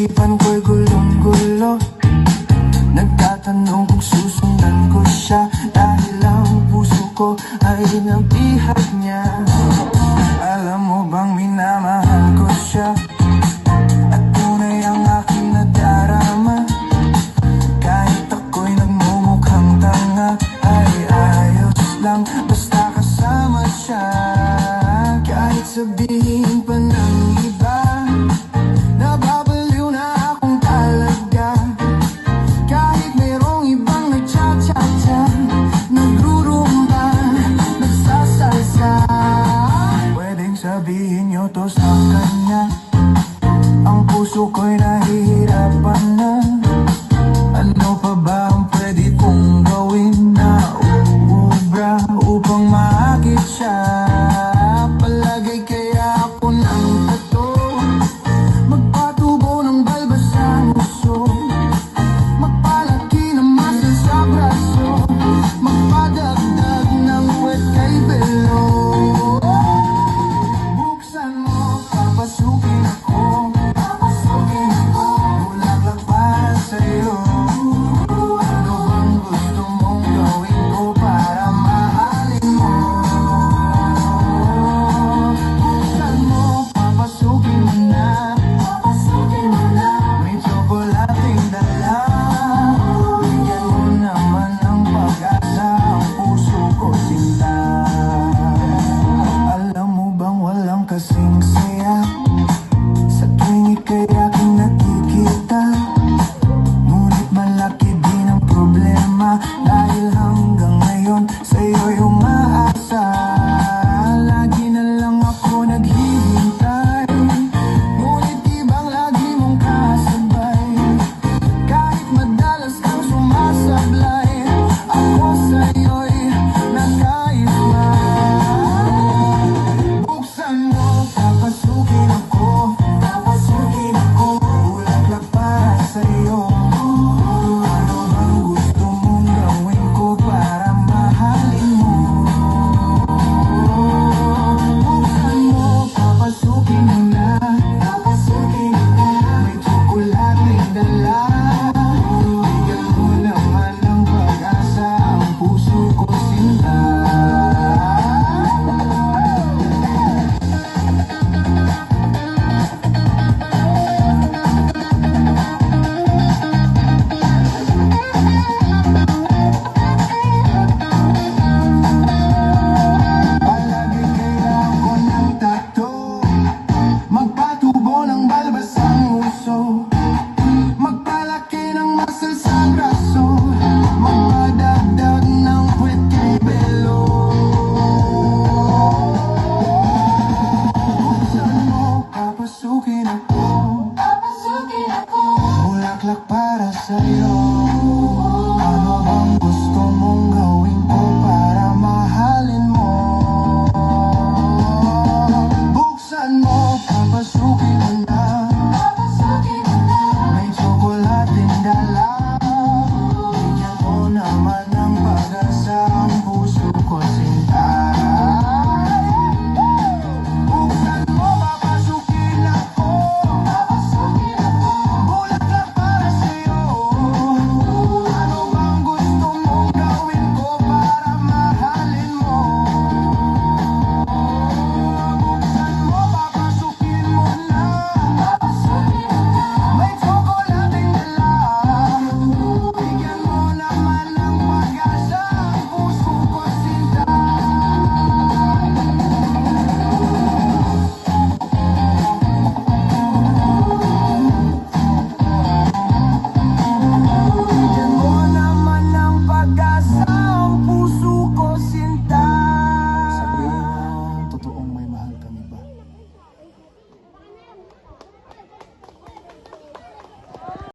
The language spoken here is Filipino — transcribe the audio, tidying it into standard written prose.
Isipan ko'y gulong-gulo, nagtatanong kung susundan ko siya, dahil ang puso ko ay nabihag niya. Alam mo bang minamahal ko siya, at tunay ang aking nadarama. Kahit ako'y nagmumukhang tanga, ay ayos lang basta kasama siya. Kahit sabihin pa ng iba, nababaliw na akong talaga. Kahit mayroong ibang nagcha-cha-cha, nagrurumba, nagsasalsa. Pwedeng sabihin nyo to sa kanya, ang puso ko'y